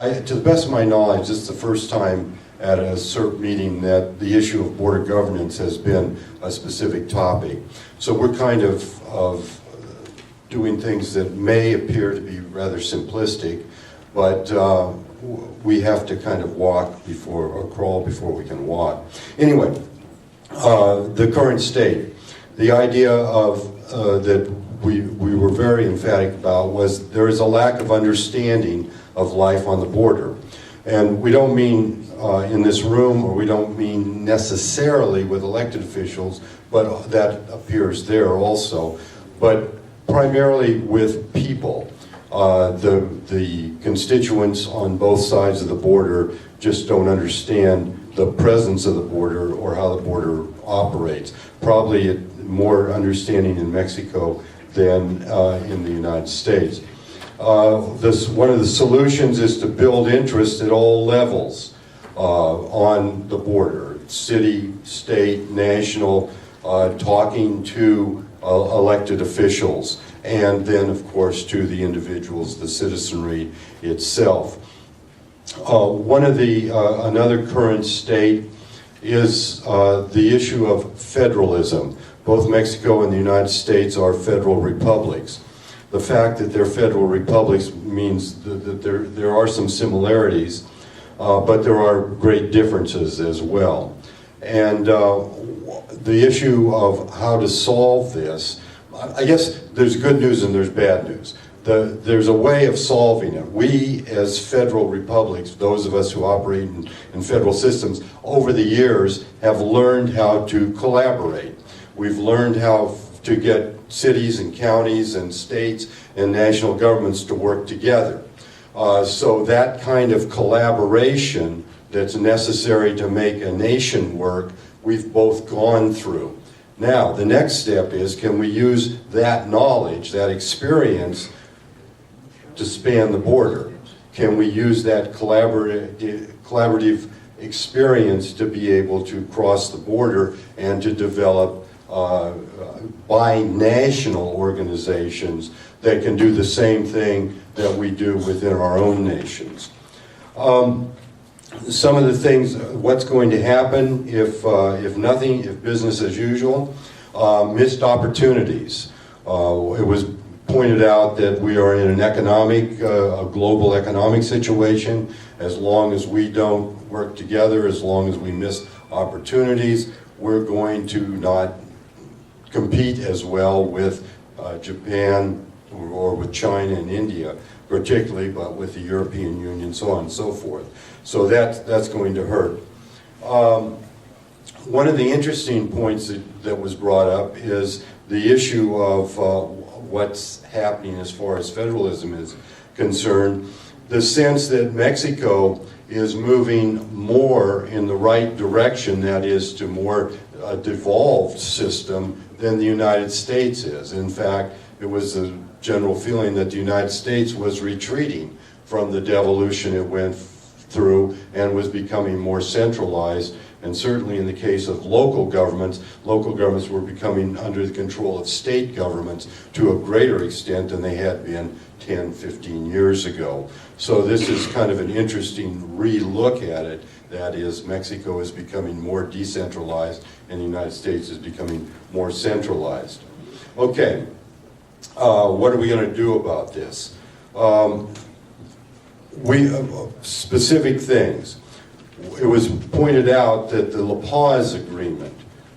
To the best of my knowledge, this is the first time at a SCERP meeting that the issue of border governance has been a specific topic. So we're kind of doing things that may appear to be rather simplistic, but we have to kind of walk before, or crawl before we can walk. Anyway, the current state, the idea of that we were very emphatic about was there is a lack of understanding of life on the border. And we don't mean in this room, or we don't mean necessarily with elected officials, but that appears there also, but primarily with people. The constituents on both sides of the border just don't understand the presence of the border or how the border operates. Probably more understanding in Mexico than in the United States. One of the solutions is to build interest at all levels on the border, city, state, national, talking to elected officials, and then of course to the individuals, the citizenry itself. Another current state is the issue of federalism. Both Mexico and the United States are federal republics. The fact that they're federal republics means that there are some similarities, but there are great differences as well. And the issue of how to solve this, I guess there's good news and there's bad news. There's a way of solving it. We, as federal republics, those of us who operate in federal systems, over the years have learned how to collaborate. We've learned how to get cities and counties and states and national governments to work together. So that kind of collaboration that's necessary to make a nation work, we've both gone through. Now, the next step is, can we use that knowledge, that experience, to span the border? Can we use that collaborative experience to be able to cross the border and to develop bi-national organizations that can do the same thing that we do within our own nations? Some of the things, what's going to happen if business as usual, missed opportunities. It was pointed out that we are in a global economic situation. As long as we don't work together, as long as we miss opportunities, we're going to not compete as well with Japan or with China and India, particularly, but with the European Union, so on and so forth. So that's going to hurt. One of the interesting points that was brought up is the issue of what's happening as far as federalism is concerned. The sense that Mexico is moving more in the right direction, that is, to more devolved system than the United States is. In fact, it was a general feeling that the United States was retreating from the devolution it went through and was becoming more centralized. And certainly in the case of local governments were becoming under the control of state governments to a greater extent than they had been 10, 15 years ago. So this is kind of an interesting re-look at it. That is, Mexico is becoming more decentralized and the United States is becoming more centralized. Okay, what are we going to do about this? Specific things. It was pointed out that the La Paz agreement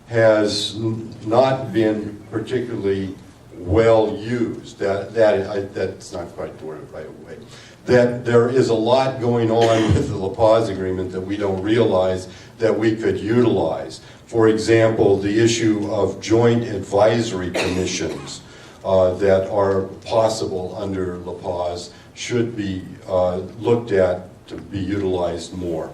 has not been particularly well used. That's not quite the word, by the way. That there is a lot going on with the La Paz agreement that we don't realize that we could utilize. For example, the issue of joint advisory commissions that are possible under La Paz should be looked at to be utilized more.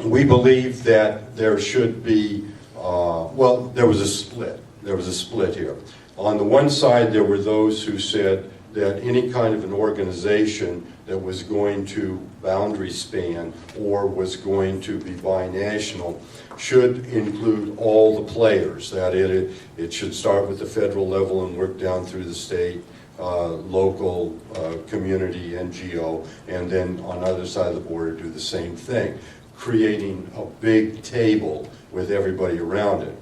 We believe that there should be, there was a split. There was a split here. On the one side, there were those who said that any kind of an organization that was going to boundary span or was going to be binational should include all the players. That it should start with the federal level and work down through the state, local community NGO, and then on the other side of the border do the same thing, creating a big table with everybody around it.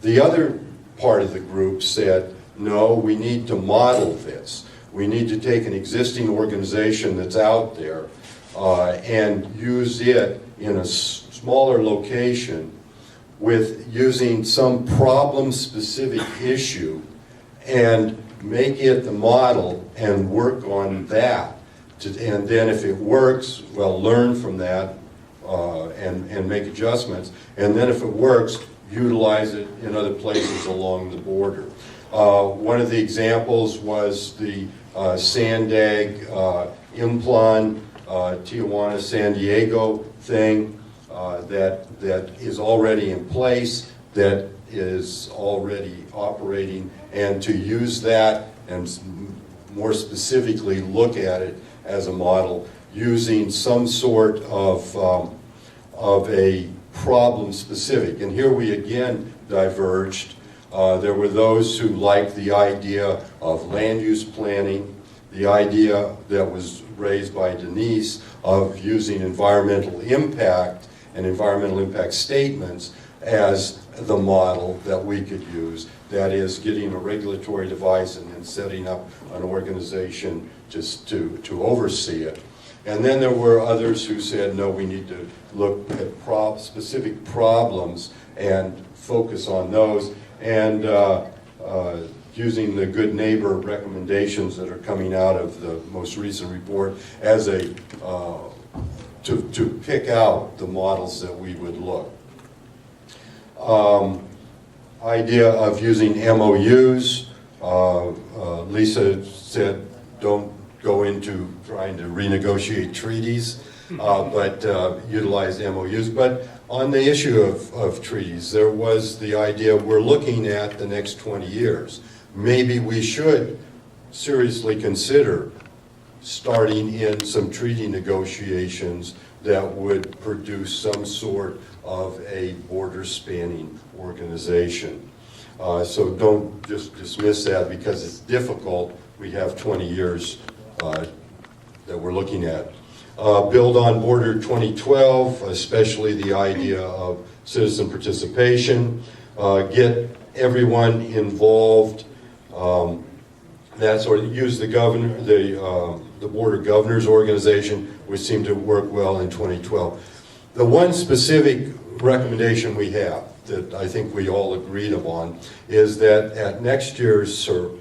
The other part of the group said, no, we need to model this. We need to take an existing organization that's out there and use it in a smaller location with using some problem-specific issue and make it the model and work on that. And then if it works, well, learn from that and make adjustments. And then if it works, utilize it in other places along the border. One of the examples was the Sandag, Implon, Tijuana, San Diego thing that is already in place, that is already operating, and to use that and more specifically look at it as a model using some sort of a problem specific. And here we again diverged. There were those who liked the idea of land use planning, the idea that was raised by Denise of using environmental impact and environmental impact statements as the model that we could use. That is, getting a regulatory device and then setting up an organization just to oversee it. And then there were others who said, no, we need to look at specific problems and focus on those, and using the good neighbor recommendations that are coming out of the most recent report as a to pick out the models that we would look. Idea of using MOUs. Lisa said don't go into trying to renegotiate treaties, but utilize MOUs. But on the issue of treaties, there was the idea we're looking at the next 20 years. Maybe we should seriously consider starting in some treaty negotiations that would produce some sort of a border-spanning organization. So don't just dismiss that because it's difficult. We have 20 years that we're looking at. Build on Border 2012, especially the idea of citizen participation. Get everyone involved. That sort of use the governor, the Border Governors Organization, which seemed to work well in 2012. The one specific recommendation we have that I think we all agreed upon is that at next year's SCERP,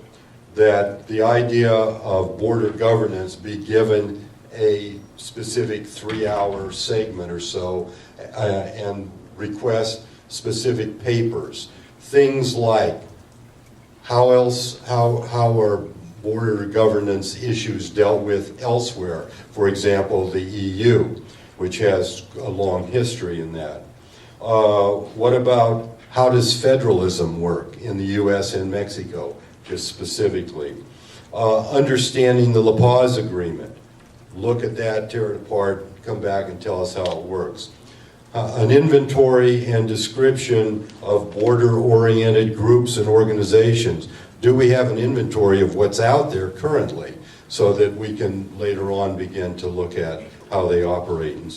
that the idea of border governance be given a specific 3-hour segment or so, and request specific papers. Things like how are border governance issues dealt with elsewhere? For example, the EU, which has a long history in that. What about how does federalism work in the U.S. and Mexico, just specifically? Understanding the La Paz Agreement. Look at that, tear it apart, come back and tell us how it works. An inventory and description of border-oriented groups and organizations. Do we have an inventory of what's out there currently so that we can later on begin to look at how they operate and